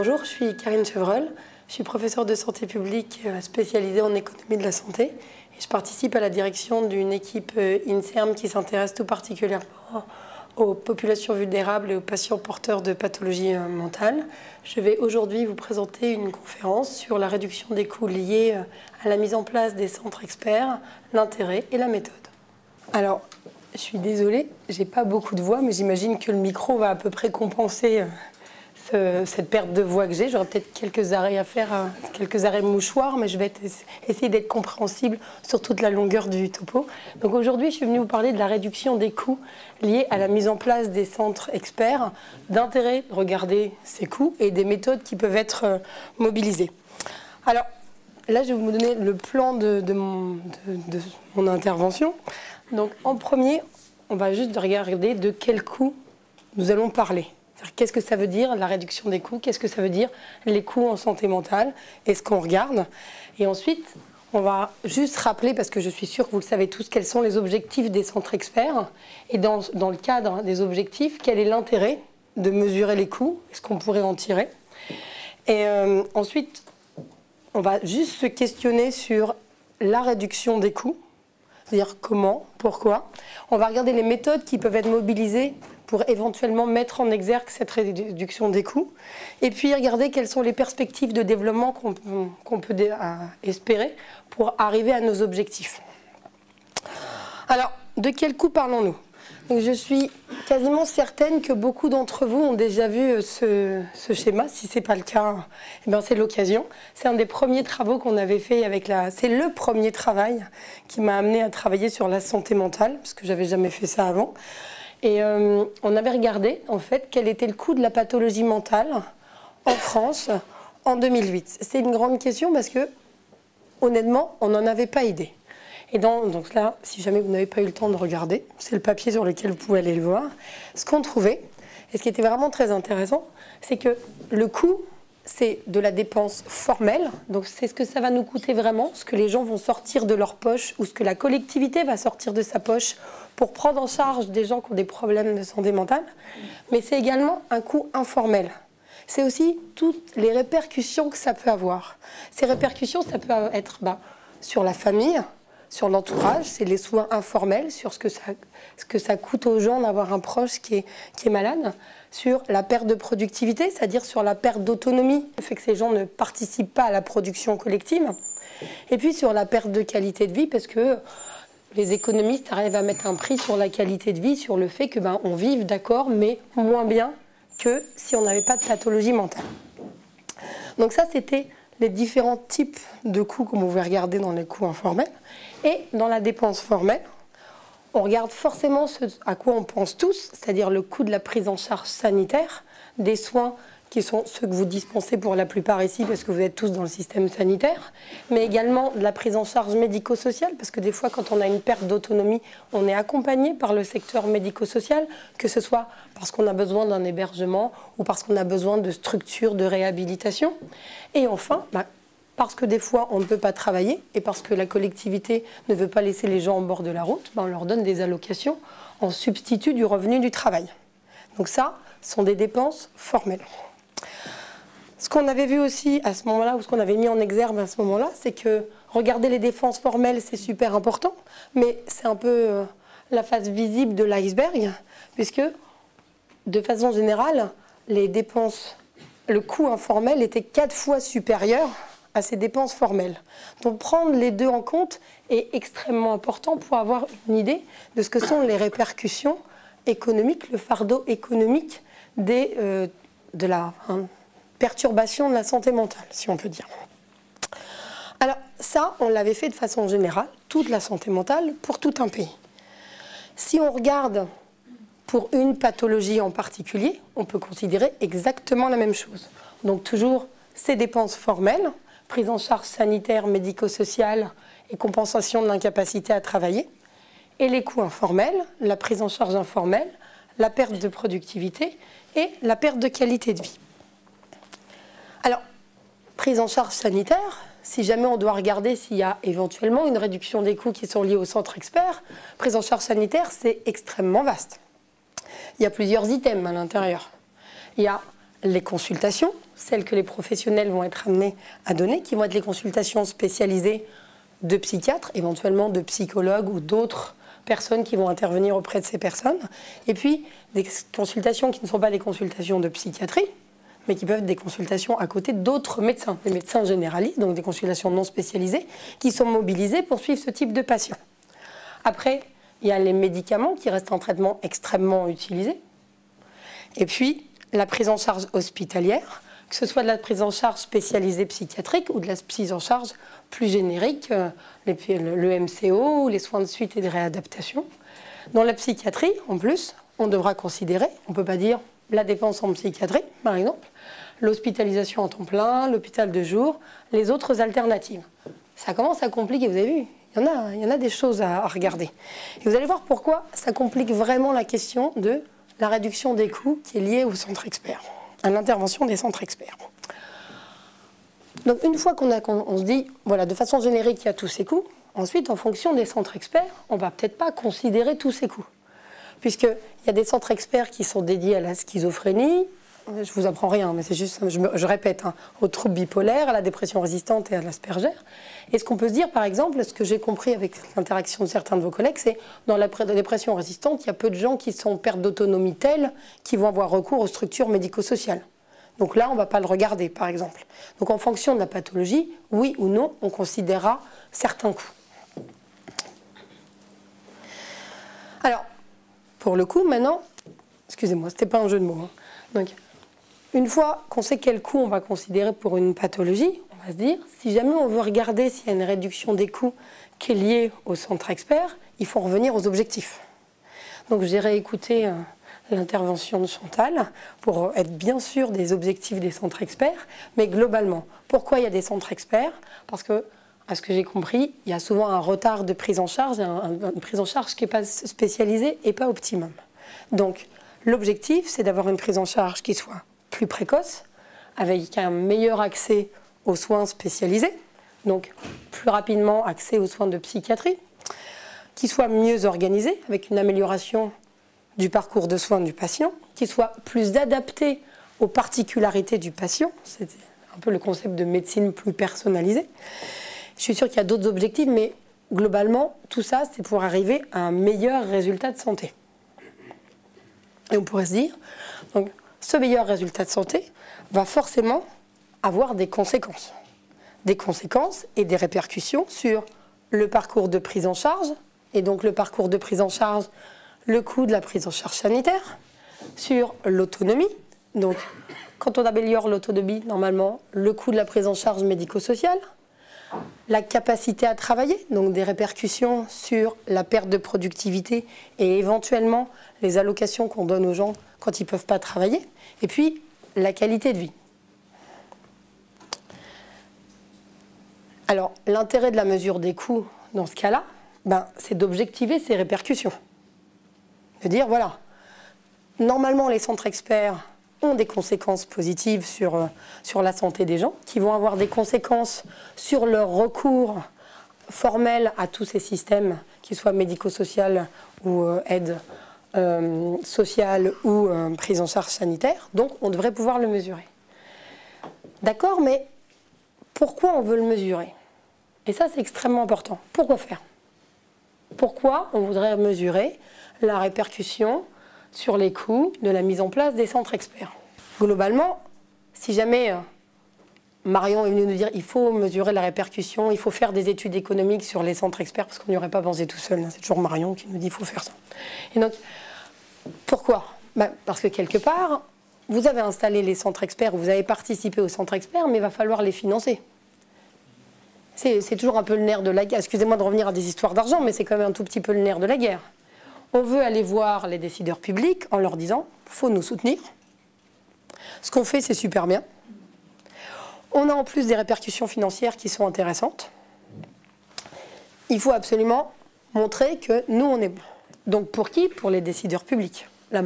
Bonjour, je suis Karine Chevreul, je suis professeure de santé publique spécialisée en économie de la santé et je participe à la direction d'une équipe INSERM qui s'intéresse tout particulièrement aux populations vulnérables et aux patients porteurs de pathologies mentales. Je vais aujourd'hui vous présenter une conférence sur la réduction des coûts liés à la mise en place des centres experts, l'intérêt et la méthode. Alors, je suis désolée, j'ai pas beaucoup de voix, mais j'imagine que le micro va à peu près compenser cette perte de voix que j'ai. J'aurai peut-être quelques arrêts à faire, quelques arrêts mouchoirs, mais je vais essayer d'être compréhensible sur toute la longueur du topo. Donc aujourd'hui, je suis venue vous parler de la réduction des coûts liés à la mise en place des centres experts, d'intérêt de regarder ces coûts et des méthodes qui peuvent être mobilisées. Alors là, je vais vous donner le plan de mon intervention. Donc en premier, on va juste regarder de quel coût nous allons parler. Qu'est-ce que ça veut dire la réduction des coûts? Qu'est-ce que ça veut dire les coûts en santé mentale? Est-ce qu'on regarde? Et ensuite, on va juste rappeler, parce que je suis sûre que vous le savez tous, quels sont les objectifs des centres experts. Et dans le cadre des objectifs, quel est l'intérêt de mesurer les coûts? Est-ce qu'on pourrait en tirer? Et ensuite, on va juste se questionner sur la réduction des coûts. C'est-à-dire comment, pourquoi. On va regarder les méthodes qui peuvent être mobilisées pour éventuellement mettre en exergue cette réduction des coûts. Et puis regarder quelles sont les perspectives de développement qu'on peut espérer pour arriver à nos objectifs. Alors, de quel coût parlons-nous? Je suis quasiment certaine que beaucoup d'entre vous ont déjà vu ce schéma. Si ce n'est pas le cas, eh bien c'est l'occasion. C'est un des premiers travaux qu'on avait fait avec la... C'est le premier travail qui m'a amené à travailler sur la santé mentale, parce que je n'avais jamais fait ça avant. Et on avait regardé, en fait, quel était le coût de la pathologie mentale en France en 2008. C'est une grande question parce que, honnêtement, on n'en avait pas idée. Et donc là, si jamais vous n'avez pas eu le temps de regarder, c'est le papier sur lequel vous pouvez aller le voir. Ce qu'on trouvait, et ce qui était vraiment très intéressant, c'est que le coût, c'est de la dépense formelle. Donc c'est ce que ça va nous coûter vraiment, ce que les gens vont sortir de leur poche ou ce que la collectivité va sortir de sa poche pour prendre en charge des gens qui ont des problèmes de santé mentale. Mais c'est également un coût informel. C'est aussi toutes les répercussions que ça peut avoir. Ces répercussions, ça peut être sur la famille, sur l'entourage, c'est les soins informels, sur ce que ça coûte aux gens d'avoir un proche qui est malade, sur la perte de productivité, c'est-à-dire sur la perte d'autonomie, le fait que ces gens ne participent pas à la production collective, et puis sur la perte de qualité de vie, parce que les économistes arrivent à mettre un prix sur la qualité de vie, sur le fait que on vive, d'accord, mais moins bien que si on n'avait pas de pathologie mentale. Donc ça, c'était les différents types de coûts que vous pouvez regarder dans les coûts informels. Et dans la dépense formelle, on regarde forcément ce à quoi on pense tous, c'est-à-dire le coût de la prise en charge sanitaire, des soins qui sont ceux que vous dispensez pour la plupart ici, parce que vous êtes tous dans le système sanitaire, mais également de la prise en charge médico-sociale, parce que des fois, quand on a une perte d'autonomie, on est accompagné par le secteur médico-social, que ce soit parce qu'on a besoin d'un hébergement ou parce qu'on a besoin de structures de réhabilitation. Et enfin, parce que des fois, on ne peut pas travailler et parce que la collectivité ne veut pas laisser les gens en bord de la route, on leur donne des allocations en substitut du revenu du travail. Donc ça, ce sont des dépenses formelles. Ce qu'on avait vu aussi à ce moment-là, ou ce qu'on avait mis en exergue à ce moment-là, c'est que regarder les dépenses formelles, c'est super important, mais c'est un peu la face visible de l'iceberg, puisque de façon générale, les dépenses, le coût informel était 4 fois supérieur à ces dépenses formelles. Donc prendre les deux en compte est extrêmement important pour avoir une idée de ce que sont les répercussions économiques, le fardeau économique de la perturbation de la santé mentale, si on peut dire. Alors ça, on l'avait fait de façon générale, toute la santé mentale, pour tout un pays. Si on regarde pour une pathologie en particulier, on peut considérer exactement la même chose. Donc toujours ces dépenses formelles, prise en charge sanitaire, médico-sociale et compensation de l'incapacité à travailler, et les coûts informels, la prise en charge informelle, la perte de productivité et la perte de qualité de vie. Alors, prise en charge sanitaire, si jamais on doit regarder s'il y a éventuellement une réduction des coûts qui sont liés au centre expert, prise en charge sanitaire, c'est extrêmement vaste. Il y a plusieurs items à l'intérieur. Il y a les consultations, celles que les professionnels vont être amenés à donner, qui vont être les consultations spécialisées de psychiatres, éventuellement de psychologues ou d'autres personnes qui vont intervenir auprès de ces personnes. Et puis, des consultations qui ne sont pas des consultations de psychiatrie, mais qui peuvent être des consultations à côté d'autres médecins, des médecins généralistes, donc des consultations non spécialisées, qui sont mobilisés pour suivre ce type de patients. Après, il y a les médicaments qui restent un traitement extrêmement utilisé. Et puis, la prise en charge hospitalière, que ce soit de la prise en charge spécialisée psychiatrique ou de la prise en charge plus générique, le MCO, les soins de suite et de réadaptation. Dans la psychiatrie, en plus, on devra considérer, on ne peut pas dire la dépense en psychiatrie, par exemple, l'hospitalisation en temps plein, l'hôpital de jour, les autres alternatives. Ça commence à compliquer, vous avez vu, il y en a des choses à regarder. Et vous allez voir pourquoi ça complique vraiment la question de la réduction des coûts qui est liée au centre expert, à l'intervention des centres experts. Donc une fois qu'on se dit, voilà, de façon générique, il y a tous ces coûts, ensuite, en fonction des centres experts, on ne va peut-être pas considérer tous ces coûts. Puisqu'il y a des centres experts qui sont dédiés à la schizophrénie, je ne vous apprends rien, mais c'est juste, je répète, hein, aux troubles bipolaires, à la dépression résistante et à l'Asperger. Et ce qu'on peut se dire, par exemple, ce que j'ai compris avec l'interaction de certains de vos collègues, c'est dans la dépression résistante, il y a peu de gens qui sont en perte d'autonomie telle qui vont avoir recours aux structures médico-sociales. Donc là, on ne va pas le regarder, par exemple. Donc en fonction de la pathologie, oui ou non, on considérera certains coûts. Alors, pour le coup, maintenant, excusez-moi, ce n'était pas un jeu de mots. Hein. Donc, une fois qu'on sait quel coût on va considérer pour une pathologie, on va se dire, si jamais on veut regarder s'il y a une réduction des coûts qui est liée au centre expert, il faut revenir aux objectifs. Donc, j'ai réécouté l'intervention de Chantal pour être bien sûr des objectifs des centres experts, mais globalement, pourquoi il y a des centres experts? Parce que, à ce que j'ai compris, il y a souvent un retard de prise en charge, une prise en charge qui n'est pas spécialisée et pas optimum. Donc, l'objectif, c'est d'avoir une prise en charge qui soit plus précoce, avec un meilleur accès aux soins spécialisés, donc plus rapidement accès aux soins de psychiatrie, qui soit mieux organisé, avec une amélioration du parcours de soins du patient, qui soit plus adapté aux particularités du patient, c'est un peu le concept de médecine plus personnalisée. Je suis sûre qu'il y a d'autres objectifs, mais globalement, tout ça, c'est pour arriver à un meilleur résultat de santé. Et on pourrait se dire, donc, ce meilleur résultat de santé va forcément avoir des conséquences. Des conséquences et des répercussions sur le parcours de prise en charge, et donc le parcours de prise en charge, le coût de la prise en charge sanitaire, sur l'autonomie. Donc, quand on améliore l'autonomie, normalement, le coût de la prise en charge médico-sociale, la capacité à travailler, donc des répercussions sur la perte de productivité et éventuellement les allocations qu'on donne aux gens quand ils ne peuvent pas travailler, et puis la qualité de vie. Alors, l'intérêt de la mesure des coûts dans ce cas-là, c'est d'objectiver ces répercussions. De dire, voilà, normalement les centres experts ont des conséquences positives sur la santé des gens, qui vont avoir des conséquences sur leur recours formel à tous ces systèmes, qu'ils soient médico-social ou aide sociale ou prise en charge sanitaire. Donc on devrait pouvoir le mesurer. D'accord, mais pourquoi on veut le mesurer? Et ça, c'est extrêmement important. Pourquoi faire? Pourquoi on voudrait mesurer la répercussion sur les coûts de la mise en place des centres experts? Globalement, si jamais Marion est venue nous dire il faut mesurer la répercussion, il faut faire des études économiques sur les centres experts, parce qu'on n'y aurait pas pensé tout seul, c'est toujours Marion qui nous dit il faut faire ça. Et donc, pourquoi? Parce que quelque part, vous avez installé les centres experts, vous avez participé aux centres experts, mais il va falloir les financer. C'est toujours un peu le nerf de la guerre. Excusez-moi de revenir à des histoires d'argent, mais c'est quand même un tout petit peu le nerf de la guerre. On veut aller voir les décideurs publics en leur disant « faut nous soutenir ». Ce qu'on fait, c'est super bien. On a en plus des répercussions financières qui sont intéressantes. Il faut absolument montrer que nous, on est bons. Donc pour qui? Pour les décideurs publics. Là,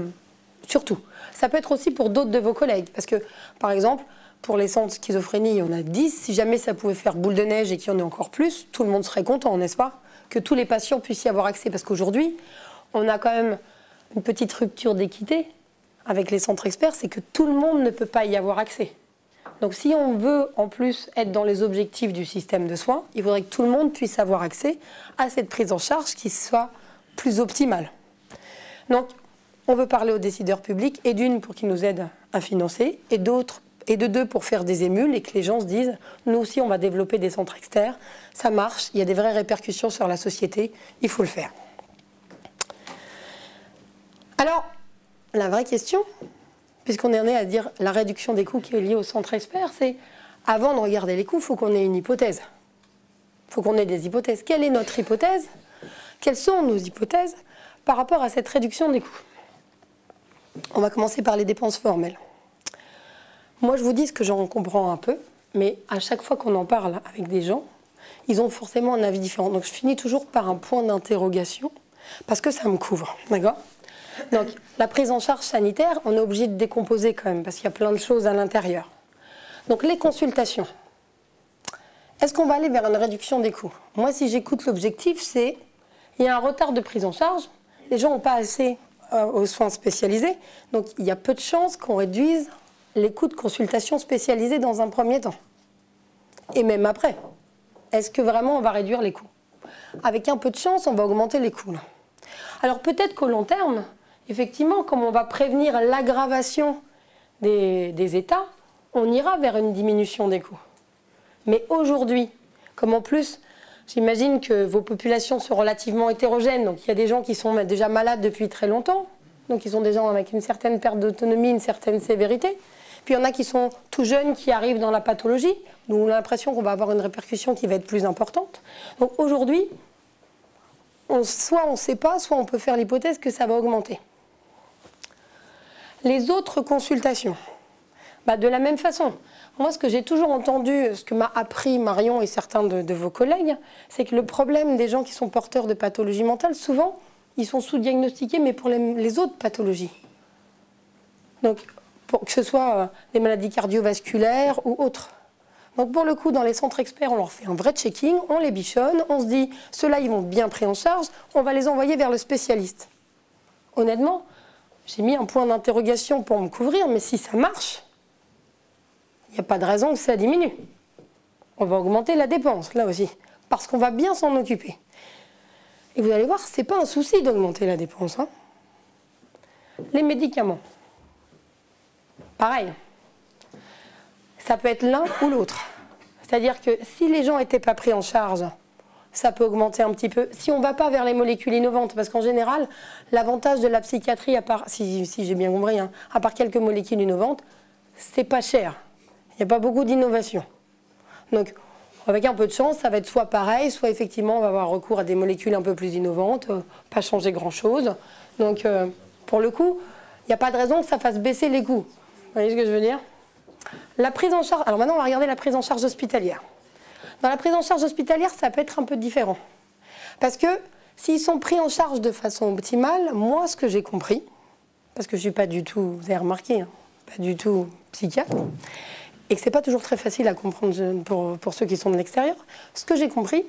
surtout. Ça peut être aussi pour d'autres de vos collègues. Parce que, par exemple, pour les centres de schizophrénie, il y en a 10. Si jamais ça pouvait faire boule de neige et qu'il y en ait encore plus, tout le monde serait content, n'est-ce pas? Que tous les patients puissent y avoir accès. Parce qu'aujourd'hui, on a quand même une petite rupture d'équité avec les centres experts, c'est que tout le monde ne peut pas y avoir accès. Donc si on veut en plus être dans les objectifs du système de soins, il faudrait que tout le monde puisse avoir accès à cette prise en charge qui soit plus optimale. Donc on veut parler aux décideurs publics, et d'une pour qu'ils nous aident à financer, et de deux pour faire des émules et que les gens se disent « nous aussi on va développer des centres externes, ça marche, il y a des vraies répercussions sur la société, il faut le faire ». Alors, la vraie question, puisqu'on en est à dire la réduction des coûts qui est liée au centre expert, c'est avant de regarder les coûts, il faut qu'on ait une hypothèse. Il faut qu'on ait des hypothèses. Quelle est notre hypothèse? Quelles sont nos hypothèses par rapport à cette réduction des coûts? On va commencer par les dépenses formelles. Moi, je vous dis ce que j'en comprends un peu, mais à chaque fois qu'on en parle avec des gens, ils ont forcément un avis différent. Donc, je finis toujours par un point d'interrogation, parce que ça me couvre, d'accord? Donc, la prise en charge sanitaire, on est obligé de décomposer quand même, parce qu'il y a plein de choses à l'intérieur. Donc, les consultations. Est-ce qu'on va aller vers une réduction des coûts? Moi, si j'écoute l'objectif, c'est il y a un retard de prise en charge, les gens n'ont pas assez aux soins spécialisés, donc il y a peu de chances qu'on réduise les coûts de consultation spécialisés dans un premier temps. Et même après, est-ce que vraiment on va réduire les coûts? Avec un peu de chance, on va augmenter les coûts. Là. Alors peut-être qu'au long terme, effectivement, comme on va prévenir l'aggravation des états, on ira vers une diminution des coûts. Mais aujourd'hui, comme en plus, j'imagine que vos populations sont relativement hétérogènes, donc il y a des gens qui sont déjà malades depuis très longtemps, donc ils sont des gens avec une certaine perte d'autonomie, une certaine sévérité. Puis il y en a qui sont tout jeunes, qui arrivent dans la pathologie, donc on a l'impression qu'on va avoir une répercussion qui va être plus importante. Donc aujourd'hui, soit on ne sait pas, soit on peut faire l'hypothèse que ça va augmenter. Les autres consultations, de la même façon. Moi, ce que j'ai toujours entendu, ce que m'a appris Marion et certains de vos collègues, c'est que le problème des gens qui sont porteurs de pathologies mentales, souvent, ils sont sous-diagnostiqués, mais pour les autres pathologies. Donc, que ce soit des maladies cardiovasculaires ou autres. Donc, pour le coup, dans les centres experts, on leur fait un vrai checking, on les bichonne, on se dit, ceux-là, ils vont bien pris en charge, on va les envoyer vers le spécialiste. Honnêtement, j'ai mis un point d'interrogation pour me couvrir, mais si ça marche, il n'y a pas de raison que ça diminue. On va augmenter la dépense, là aussi, parce qu'on va bien s'en occuper. Et vous allez voir, ce n'est pas un souci d'augmenter la dépense. Hein. Les médicaments, pareil. Ça peut être l'un ou l'autre. C'est-à-dire que si les gens n'étaient pas pris en charge, ça peut augmenter un petit peu. Si on ne va pas vers les molécules innovantes, parce qu'en général, l'avantage de la psychiatrie, à part, si j'ai bien compris, hein, à part quelques molécules innovantes, c'est pas cher. Il n'y a pas beaucoup d'innovation. Donc, avec un peu de chance, ça va être soit pareil, soit effectivement, on va avoir recours à des molécules un peu plus innovantes, pas changer grand-chose. Donc, pour le coup, il n'y a pas de raison que ça fasse baisser les coûts. Vous voyez ce que je veux dire? La prise en charge. Alors maintenant, on va regarder la prise en charge hospitalière. Dans la prise en charge hospitalière, ça peut être un peu différent. Parce que s'ils sont pris en charge de façon optimale, moi, ce que j'ai compris, parce que je ne suis pas du tout, vous avez remarqué, hein, pas du tout psychiatre, et que ce n'est pas toujours très facile à comprendre pour ceux qui sont de l'extérieur, ce que j'ai compris,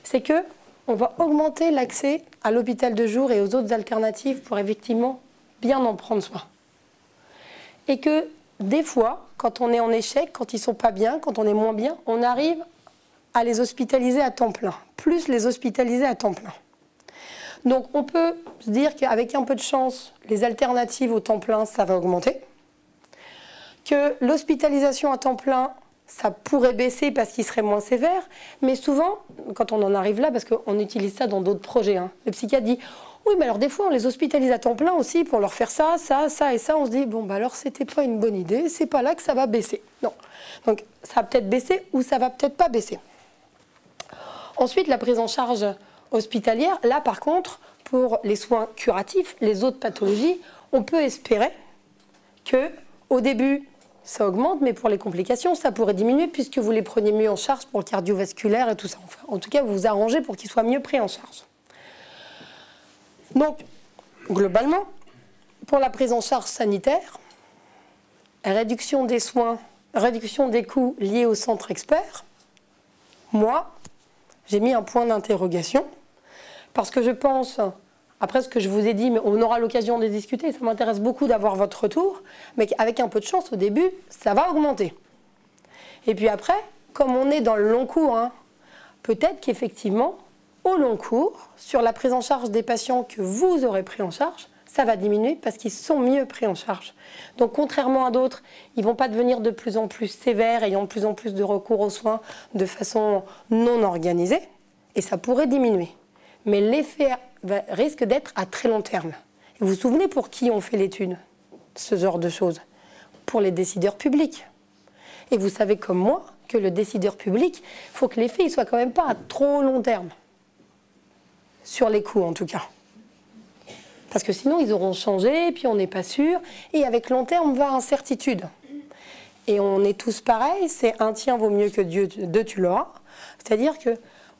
c'est qu'on va augmenter l'accès à l'hôpital de jour et aux autres alternatives pour effectivement bien en prendre soin. Et que des fois, quand on est en échec, quand ils ne sont pas bien, quand on est moins bien, on arrive à les hospitaliser à temps plein, plus les hospitaliser à temps plein. Donc on peut se dire qu'avec un peu de chance, les alternatives au temps plein, ça va augmenter. Que l'hospitalisation à temps plein, ça pourrait baisser parce qu'il serait moins sévère, mais souvent, quand on en arrive là, parce qu'on utilise ça dans d'autres projets, hein, le psychiatre dit « oui, mais alors des fois, on les hospitalise à temps plein aussi pour leur faire ça, ça, ça et ça », on se dit « bon, bah alors c'était pas une bonne idée, c'est pas là que ça va baisser ». Non, donc ça va peut-être baisser ou ça va peut-être pas baisser. Ensuite, la prise en charge hospitalière, là par contre, pour les soins curatifs, les autres pathologies, on peut espérer qu'au début, ça augmente, mais pour les complications, ça pourrait diminuer puisque vous les prenez mieux en charge pour le cardiovasculaire et tout ça. Enfin, en tout cas, vous vous arrangez pour qu'ils soient mieux pris en charge. Donc, globalement, pour la prise en charge sanitaire, réduction des soins, réduction des coûts liés au centre expert, moi, j'ai mis un point d'interrogation parce que je pense, après ce que je vous ai dit, mais on aura l'occasion de discuter, ça m'intéresse beaucoup d'avoir votre retour, mais avec un peu de chance, au début, ça va augmenter. Et puis après, comme on est dans le long cours, hein, peut-être qu'effectivement, au long cours, sur la prise en charge des patients que vous aurez pris en charge, ça va diminuer parce qu'ils sont mieux pris en charge. Donc contrairement à d'autres, ils ne vont pas devenir de plus en plus sévères, ayant de plus en plus de recours aux soins de façon non organisée, et ça pourrait diminuer. Mais l'effet risque d'être à très long terme. Et vous vous souvenez pour qui on fait l'étude, ce genre de choses? Pour les décideurs publics. Et vous savez comme moi que le décideur public, il faut que l'effet ne soit quand même pas à trop long terme. Sur les coûts en tout cas. Parce que sinon ils auront changé, puis on n'est pas sûr. Et avec long terme va incertitude. Et on est tous pareils, c'est un tien vaut mieux que deux tu l'auras. C'est-à-dire que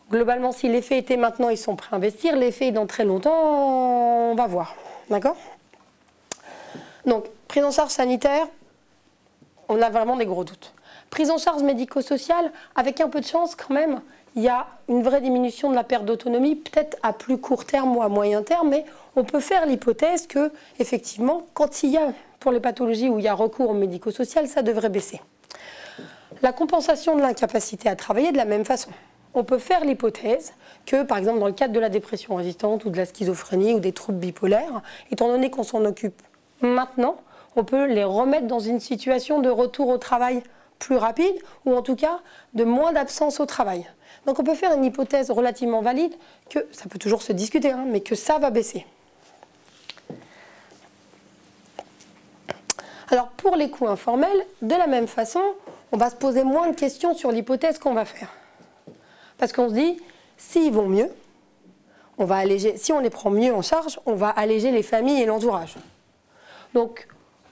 globalement si l'effet était maintenant, ils sont prêts à investir. L'effet est dans très longtemps, on va voir. D'accord? Donc prise en charge sanitaire, on a vraiment des gros doutes. Prise en charge médico-sociale, avec un peu de chance quand même, il y a une vraie diminution de la perte d'autonomie, peut-être à plus court terme ou à moyen terme, mais on peut faire l'hypothèse que, effectivement, quand il y a, pour les pathologies où il y a recours au médico-social, ça devrait baisser. La compensation de l'incapacité à travailler de la même façon. On peut faire l'hypothèse que, par exemple, dans le cadre de la dépression résistante ou de la schizophrénie ou des troubles bipolaires, étant donné qu'on s'en occupe maintenant, on peut les remettre dans une situation de retour au travail plus rapide ou en tout cas de moins d'absence au travail. Donc on peut faire une hypothèse relativement valide que, ça peut toujours se discuter, hein, mais que ça va baisser. Alors pour les coûts informels, de la même façon, on va se poser moins de questions sur l'hypothèse qu'on va faire. Parce qu'on se dit, s'ils vont mieux, on va alléger, si on les prend mieux en charge, on va alléger les familles et l'entourage. Donc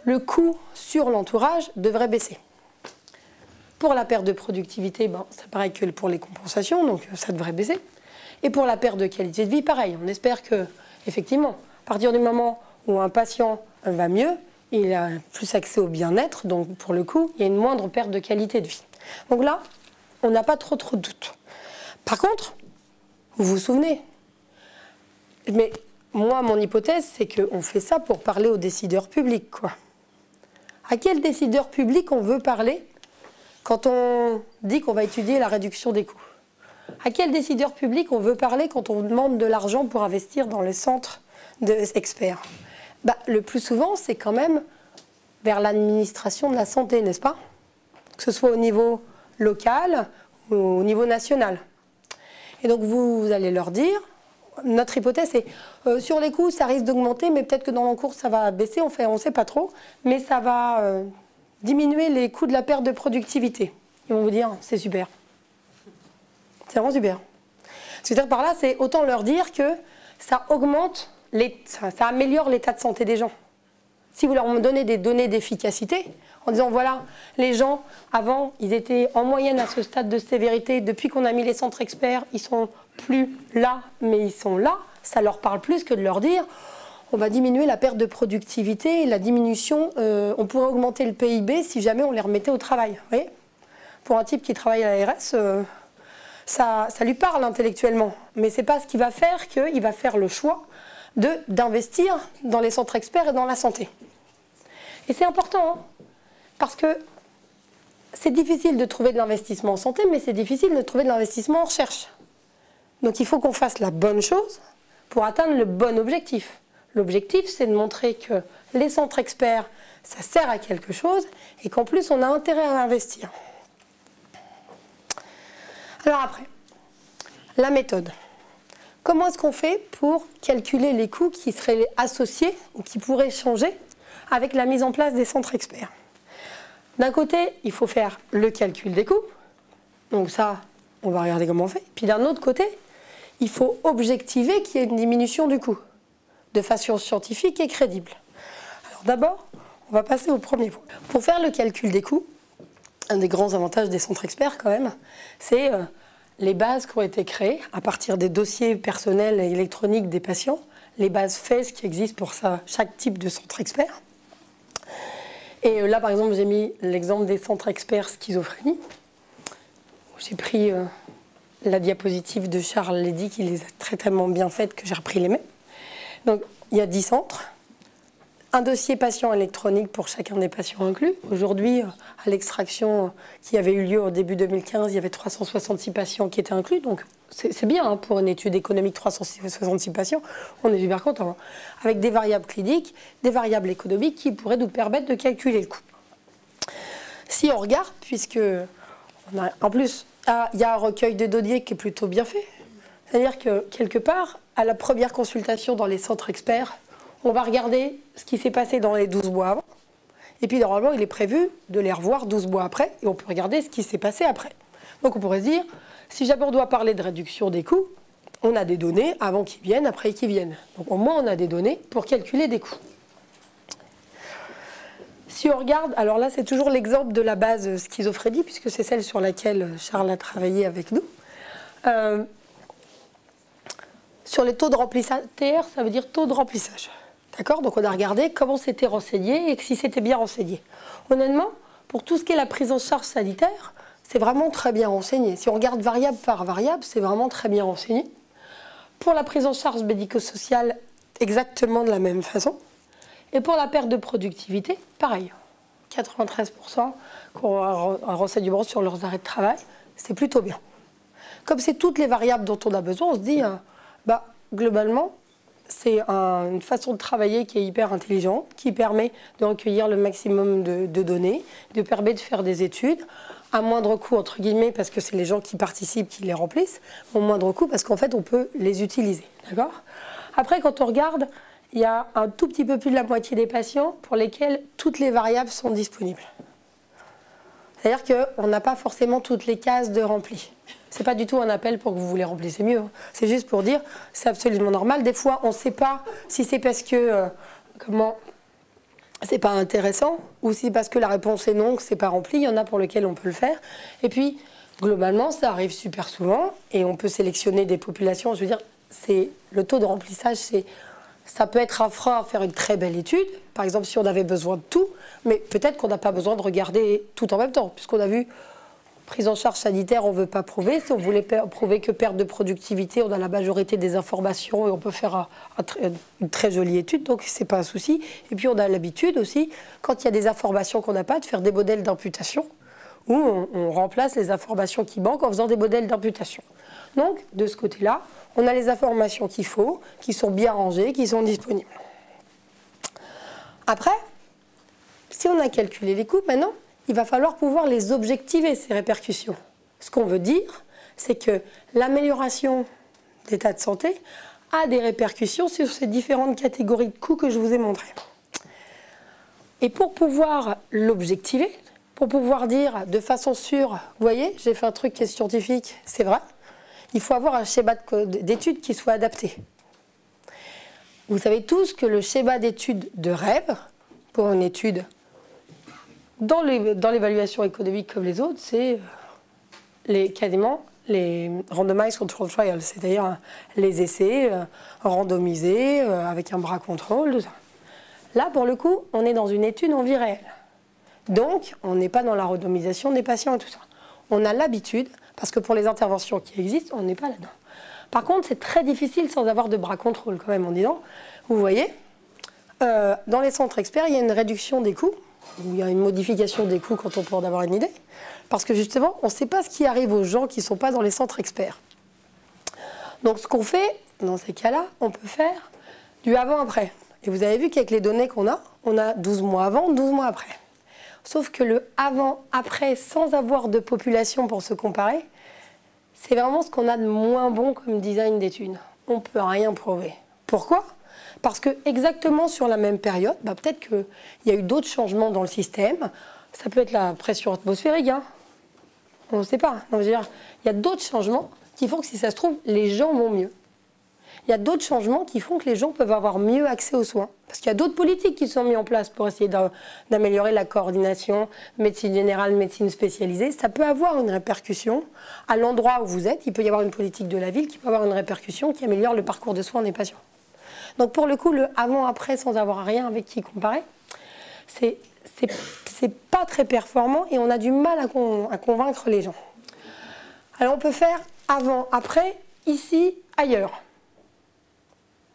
le coût sur l'entourage devrait baisser. Pour la perte de productivité, c'est pareil que pour les compensations, donc ça devrait baisser. Et pour la perte de qualité de vie, pareil. On espère que, effectivement, à partir du moment où un patient va mieux, il a plus accès au bien-être, donc pour le coup, il y a une moindre perte de qualité de vie. Donc là, on n'a pas trop de doutes. Par contre, vous vous souvenez, mais moi, mon hypothèse, c'est qu'on fait ça pour parler aux décideurs publics, quoi. À quel décideur public on veut parler quand on dit qu'on va étudier la réduction des coûts? À quel décideur public on veut parler quand on demande de l'argent pour investir dans les centres d'experts? Le plus souvent, c'est quand même vers l'administration de la santé, n'est-ce pas? Que ce soit au niveau local ou au niveau national. Et donc vous allez leur dire, notre hypothèse c'est, sur les coûts, ça risque d'augmenter, mais peut-être que dans l'encours, ça va baisser, on ne sait pas trop, mais ça va diminuer les coûts de la perte de productivité. Ils vont vous dire, c'est super. C'est vraiment super. Ce que je veux dire par là, c'est autant leur dire que ça augmente, ça améliore l'état de santé des gens. Si vous leur donnez des données d'efficacité, en disant voilà, les gens, avant, ils étaient en moyenne à ce stade de sévérité, depuis qu'on a mis les centres experts, ils sont plus là, mais ils sont là, ça leur parle plus que de leur dire on va diminuer la perte de productivité, la diminution, on pourrait augmenter le PIB si jamais on les remettait au travail. Vous voyez, pour un type qui travaille à l'ARS, ça lui parle intellectuellement, mais ce n'est pas ce qui va faire qu'il va faire le choix d'investir dans les centres experts et dans la santé. Et c'est important, hein, parce que c'est difficile de trouver de l'investissement en santé, mais c'est difficile de trouver de l'investissement en recherche. Donc il faut qu'on fasse la bonne chose pour atteindre le bon objectif. L'objectif, c'est de montrer que les centres experts, ça sert à quelque chose et qu'en plus, on a intérêt à investir. Alors après, la méthode. Comment est-ce qu'on fait pour calculer les coûts qui seraient associés ou qui pourraient changer avec la mise en place des centres experts? D'un côté, il faut faire le calcul des coûts. Donc ça, on va regarder comment on fait. Puis d'un autre côté, il faut objectiver qu'il y ait une diminution du coût, de façon scientifique et crédible. Alors d'abord, on va passer au premier point. Pour faire le calcul des coûts, un des grands avantages des centres experts quand même, c'est les bases qui ont été créées à partir des dossiers personnels et électroniques des patients, les bases FAISE qui existent pour ça, chaque type de centre expert. Et là, par exemple, j'ai mis l'exemple des centres experts schizophrénie. J'ai pris la diapositive de Charles Lédy qui les a très tellement bien faites que j'ai repris les mêmes. Donc, il y a 10 centres, un dossier patient électronique pour chacun des patients inclus. Aujourd'hui, à l'extraction qui avait eu lieu au début 2015, il y avait 366 patients qui étaient inclus. Donc c'est bien hein, pour une étude économique, 366 patients. On est super content. Hein. Avec des variables cliniques, des variables économiques qui pourraient nous permettre de calculer le coût. Si on regarde, puisque en plus, il y a un recueil de données qui est plutôt bien fait. C'est-à-dire que quelque part, à la première consultation dans les centres experts, on va regarder ce qui s'est passé dans les 12 mois avant. Et puis normalement, il est prévu de les revoir 12 mois après. Et on peut regarder ce qui s'est passé après. Donc on pourrait se dire, si jamais on doit parler de réduction des coûts, on a des données avant qu'ils viennent, après qu'ils viennent. Donc au moins, on a des données pour calculer des coûts. Si on regarde, alors là, c'est toujours l'exemple de la base schizophrénie, puisque c'est celle sur laquelle Charles a travaillé avec nous. Sur les taux de remplissage, TR, ça veut dire taux de remplissage. D'accord? Donc on a regardé comment c'était renseigné et si c'était bien renseigné. Honnêtement, pour tout ce qui est la prise en charge sanitaire, c'est vraiment très bien renseigné. Si on regarde variable par variable, c'est vraiment très bien renseigné. Pour la prise en charge médico-sociale, exactement de la même façon. Et pour la perte de productivité, pareil. 93% qui ont un renseignement sur leurs arrêts de travail, c'est plutôt bien. Comme c'est toutes les variables dont on a besoin, on se dit, globalement, c'est une façon de travailler qui est hyper intelligente, qui permet de recueillir le maximum de données, de permettre de faire des études, à moindre coût, entre guillemets, parce que c'est les gens qui participent qui les remplissent, au moindre coût, parce qu'en fait, on peut les utiliser. D'accord ? Après, quand on regarde, il y a un tout petit peu plus de la moitié des patients pour lesquels toutes les variables sont disponibles. C'est-à-dire qu'on n'a pas forcément toutes les cases de rempli. Ce n'est pas du tout un appel pour que vous les remplissiez mieux. Hein. C'est juste pour dire, c'est absolument normal. Des fois, on ne sait pas si c'est parce que c'est pas intéressant ou si c'est parce que la réponse est non, que ce n'est pas rempli. Il y en a pour lesquels on peut le faire. Et puis, globalement, ça arrive super souvent et on peut sélectionner des populations. Je veux dire, le taux de remplissage, ça peut être un frein à faire une très belle étude, par exemple si on avait besoin de tout, mais peut-être qu'on n'a pas besoin de regarder tout en même temps, puisqu'on a vu prise en charge sanitaire, on ne veut pas prouver. Si on voulait prouver que perte de productivité, on a la majorité des informations et on peut faire une très jolie étude, donc ce n'est pas un souci. Et puis on a l'habitude aussi, quand il y a des informations qu'on n'a pas, de faire des modèles d'imputation, où on remplace les informations qui manquent en faisant des modèles d'imputation. Donc, de ce côté-là, on a les informations qu'il faut, qui sont bien rangées, qui sont disponibles. Après, si on a calculé les coûts, maintenant, il va falloir pouvoir les objectiver, ces répercussions. Ce qu'on veut dire, c'est que l'amélioration d'état de santé a des répercussions sur ces différentes catégories de coûts que je vous ai montrées. Et pour pouvoir l'objectiver, pour pouvoir dire de façon sûre, vous voyez, j'ai fait un truc qui est scientifique, c'est vrai, il faut avoir un schéma d'études qui soit adapté. Vous savez tous que le schéma d'études de rêve, pour une étude dans l'évaluation économique comme les autres, c'est quasiment les randomized control trials, c'est-à-dire les essais randomisés avec un bras contrôle, tout ça. Là, pour le coup, on est dans une étude en vie réelle. Donc, on n'est pas dans la randomisation des patients et tout ça. On a l'habitude, parce que pour les interventions qui existent, on n'est pas là-dedans. Par contre, c'est très difficile sans avoir de bras contrôle quand même en disant, vous voyez, dans les centres experts, il y a une réduction des coûts, ou il y a une modification des coûts quand on peut en avoir une idée, parce que justement, on ne sait pas ce qui arrive aux gens qui ne sont pas dans les centres experts. Donc ce qu'on fait, dans ces cas-là, on peut faire du avant-après. Et vous avez vu qu'avec les données qu'on a, on a 12 mois avant, 12 mois après. Sauf que le avant-après, sans avoir de population pour se comparer, c'est vraiment ce qu'on a de moins bon comme design d'études. On ne peut rien prouver. Pourquoi ? Parce que exactement sur la même période, peut-être qu'il y a eu d'autres changements dans le système. Ça peut être la pression atmosphérique, hein. On ne sait pas. Donc, je veux dire, il y a d'autres changements qui font que si ça se trouve, les gens vont mieux. Il y a d'autres changements qui font que les gens peuvent avoir mieux accès aux soins. Parce qu'il y a d'autres politiques qui sont mises en place pour essayer d'améliorer la coordination, médecine générale, médecine spécialisée. Ça peut avoir une répercussion à l'endroit où vous êtes. Il peut y avoir une politique de la ville qui peut avoir une répercussion qui améliore le parcours de soins des patients. Donc pour le coup, le avant-après sans avoir rien avec qui comparer, c'est pas très performant et on a du mal à convaincre les gens. Alors on peut faire avant, après, ici, ailleurs.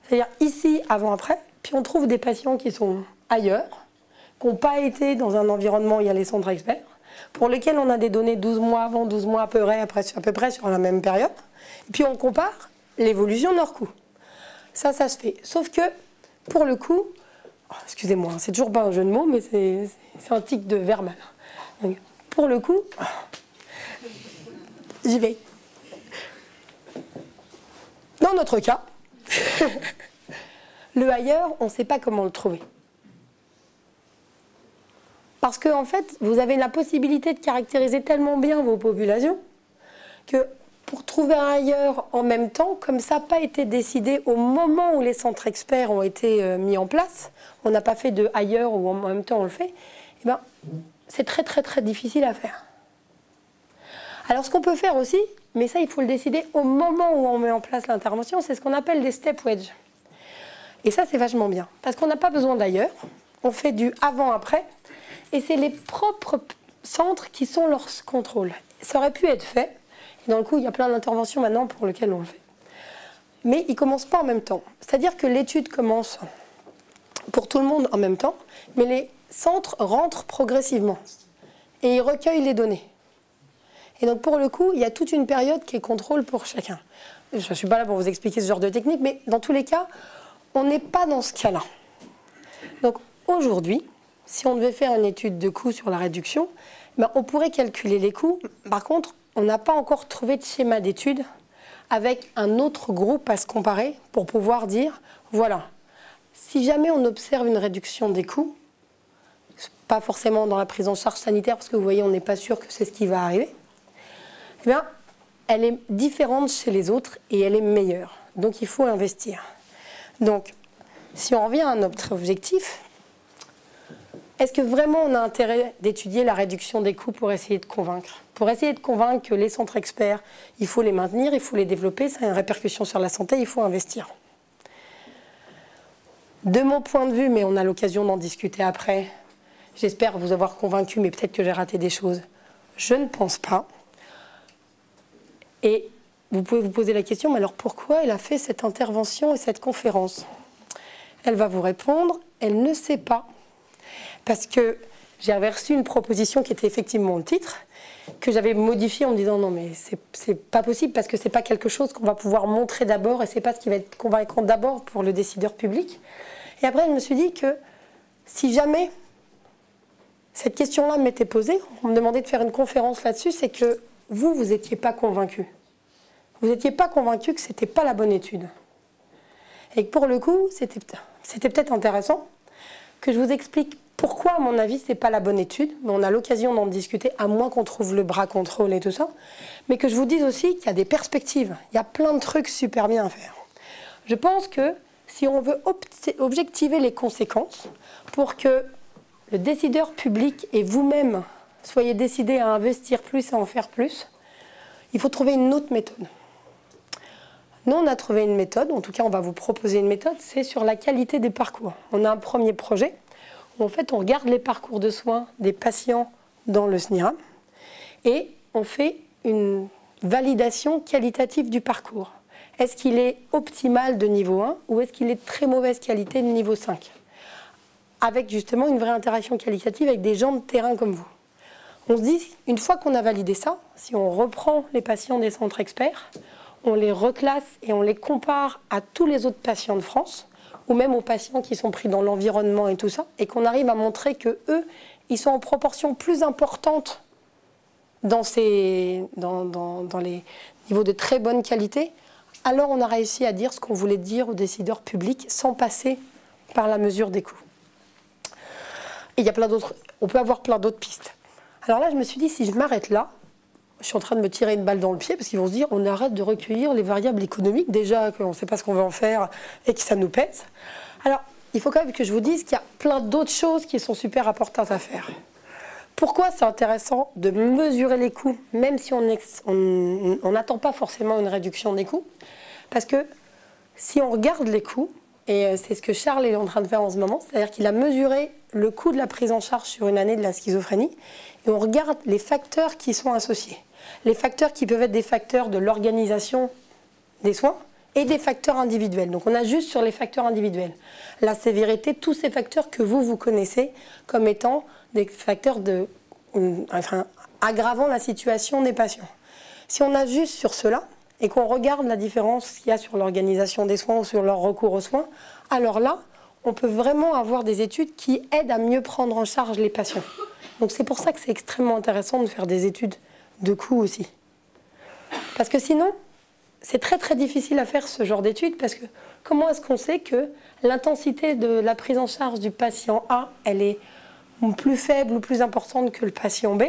C'est-à-dire ici, avant, après, puis on trouve des patients qui sont ailleurs, qui n'ont pas été dans un environnement où il y a les centres experts, pour lesquels on a des données 12 mois avant, 12 mois à peu près sur la même période, et puis on compare l'évolution de leur coût. Ça se fait. Sauf que, pour le coup, excusez-moi, c'est toujours pas un jeu de mots, mais c'est un tic de verbal. Donc, pour le coup, j'y vais. Dans notre cas, le ailleurs, on ne sait pas comment le trouver. Parce qu'en fait, vous avez la possibilité de caractériser tellement bien vos populations que pour trouver un ailleurs en même temps, comme ça n'a pas été décidé au moment où les centres experts ont été mis en place, on n'a pas fait de ailleurs ou en même temps on le fait, eh ben, c'est très très très difficile à faire. Alors ce qu'on peut faire aussi, mais ça il faut le décider au moment où on met en place l'intervention, c'est ce qu'on appelle des step wedge. Et ça c'est vachement bien, parce qu'on n'a pas besoin d'ailleurs, on fait du avant-après, et c'est les propres centres qui sont leur contrôle. Ça aurait pu être fait, et dans le coup il y a plein d'interventions maintenant pour lesquelles on le fait. Mais ils ne commencent pas en même temps. C'est-à-dire que l'étude commence pour tout le monde en même temps, mais les centres rentrent progressivement, et ils recueillent les données. Et donc pour le coup, il y a toute une période qui est contrôle pour chacun. Je ne suis pas là pour vous expliquer ce genre de technique, mais dans tous les cas, on n'est pas dans ce cas-là. Donc aujourd'hui, si on devait faire une étude de coûts sur la réduction, ben on pourrait calculer les coûts. Par contre, on n'a pas encore trouvé de schéma d'étude avec un autre groupe à se comparer pour pouvoir dire, voilà, si jamais on observe une réduction des coûts, pas forcément dans la prise en charge sanitaire, parce que vous voyez, on n'est pas sûr que c'est ce qui va arriver, eh bien, elle est différente chez les autres et elle est meilleure. Donc il faut investir. Donc, si on revient à notre objectif, est-ce que vraiment on a intérêt d'étudier la réduction des coûts pour essayer de convaincre? Pour essayer de convaincre que les centres experts, il faut les maintenir, il faut les développer, ça a une répercussion sur la santé, il faut investir. De mon point de vue, mais on a l'occasion d'en discuter après, j'espère vous avoir convaincu, mais peut-être que j'ai raté des choses, je ne pense pas. Et vous pouvez vous poser la question, mais alors pourquoi elle a fait cette intervention et cette conférence? Elle va vous répondre, elle ne sait pas. Parce que j'avais reçu une proposition qui était effectivement le titre, que j'avais modifiée en me disant non mais c'est pas possible parce que c'est pas quelque chose qu'on va pouvoir montrer d'abord et c'est pas ce qui va être convaincant d'abord pour le décideur public. Et après je me suis dit que si jamais cette question-là m'était posée, on me demandait de faire une conférence là-dessus, c'est que vous n'étiez pas convaincu. Vous n'étiez pas convaincu que c'était pas la bonne étude. Et que pour le coup, c'était peut-être intéressant que je vous explique pourquoi, à mon avis, ce n'est pas la bonne étude. Mais on a l'occasion d'en discuter, à moins qu'on trouve le bras contrôle et tout ça. Mais que je vous dise aussi qu'il y a des perspectives. Il y a plein de trucs super bien à faire. Je pense que si on veut objectiver les conséquences pour que le décideur public et vous-même soyez décidés à investir plus, à en faire plus, il faut trouver une autre méthode. Nous, on a trouvé une méthode, en tout cas on va vous proposer une méthode, c'est sur la qualité des parcours. On a un premier projet où en fait on regarde les parcours de soins des patients dans le SNIRAM et on fait une validation qualitative du parcours. Est-ce qu'il est optimal de niveau 1 ou est-ce qu'il est de très mauvaise qualité de niveau 5? Avec justement une vraie interaction qualitative avec des gens de terrain comme vous. On se dit, une fois qu'on a validé ça, si on reprend les patients des centres experts, on les reclasse et on les compare à tous les autres patients de France, ou même aux patients qui sont pris dans l'environnement et tout ça, et qu'on arrive à montrer que eux, ils sont en proportion plus importante dans les niveaux de très bonne qualité, alors on a réussi à dire ce qu'on voulait dire aux décideurs publics sans passer par la mesure des coûts. Et il y a plein d'autres, on peut avoir plein d'autres pistes. Alors là, je me suis dit, si je m'arrête là, je suis en train de me tirer une balle dans le pied parce qu'ils vont se dire on arrête de recueillir les variables économiques, déjà qu'on ne sait pas ce qu'on va en faire et que ça nous pèse. Alors, il faut quand même que je vous dise qu'il y a plein d'autres choses qui sont super importantes à faire. Pourquoi c'est intéressant de mesurer les coûts, même si on n'attend pas forcément une réduction des coûts? Parce que si on regarde les coûts, et c'est ce que Charles est en train de faire en ce moment, c'est-à-dire qu'il a mesuré le coût de la prise en charge sur une année de la schizophrénie, et on regarde les facteurs qui sont associés. Les facteurs qui peuvent être des facteurs de l'organisation des soins et des facteurs individuels. Donc on a juste sur les facteurs individuels. La sévérité, tous ces facteurs que vous connaissez comme étant des facteurs aggravant la situation des patients. Si on a juste sur cela et qu'on regarde la différence qu'il y a sur l'organisation des soins ou sur leur recours aux soins, alors là, on peut vraiment avoir des études qui aident à mieux prendre en charge les patients. Donc c'est pour ça que c'est extrêmement intéressant de faire des études de coût aussi. Parce que sinon, c'est très très difficile à faire ce genre d'études parce que comment est-ce qu'on sait que l'intensité de la prise en charge du patient A, elle est plus faible ou plus importante que le patient B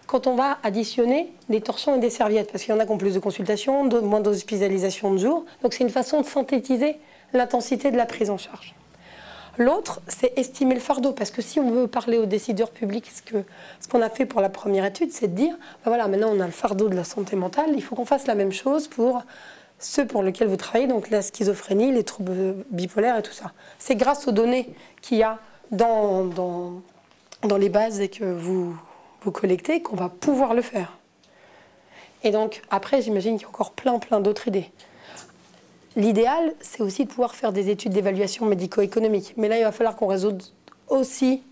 quand on va additionner des torsions et des serviettes? Parce qu'il y en a qui ont plus de consultations, moins d'hospitalisation de jour. Donc c'est une façon de synthétiser l'intensité de la prise en charge. L'autre, c'est estimer le fardeau, parce que si on veut parler aux décideurs publics, ce qu'on a fait pour la première étude, c'est de dire, ben voilà, maintenant on a le fardeau de la santé mentale, il faut qu'on fasse la même chose pour ceux pour lesquels vous travaillez, donc la schizophrénie, les troubles bipolaires et tout ça. C'est grâce aux données qu'il y a dans les bases et que vous collectez qu'on va pouvoir le faire. Et donc, après, j'imagine qu'il y a encore plein d'autres idées. L'idéal, c'est aussi de pouvoir faire des études d'évaluation médico-économique. Mais là, il va falloir qu'on résolve aussi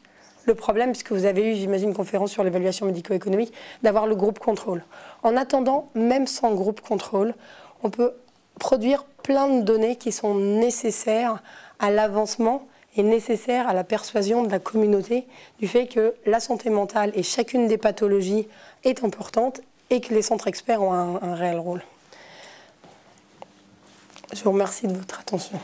le problème, puisque vous avez eu, j'imagine, une conférence sur l'évaluation médico-économique, d'avoir le groupe contrôle. En attendant, même sans groupe contrôle, on peut produire plein de données qui sont nécessaires à l'avancement et nécessaires à la persuasion de la communauté du fait que la santé mentale et chacune des pathologies est importante et que les centres experts ont un réel rôle. Je vous remercie de votre attention.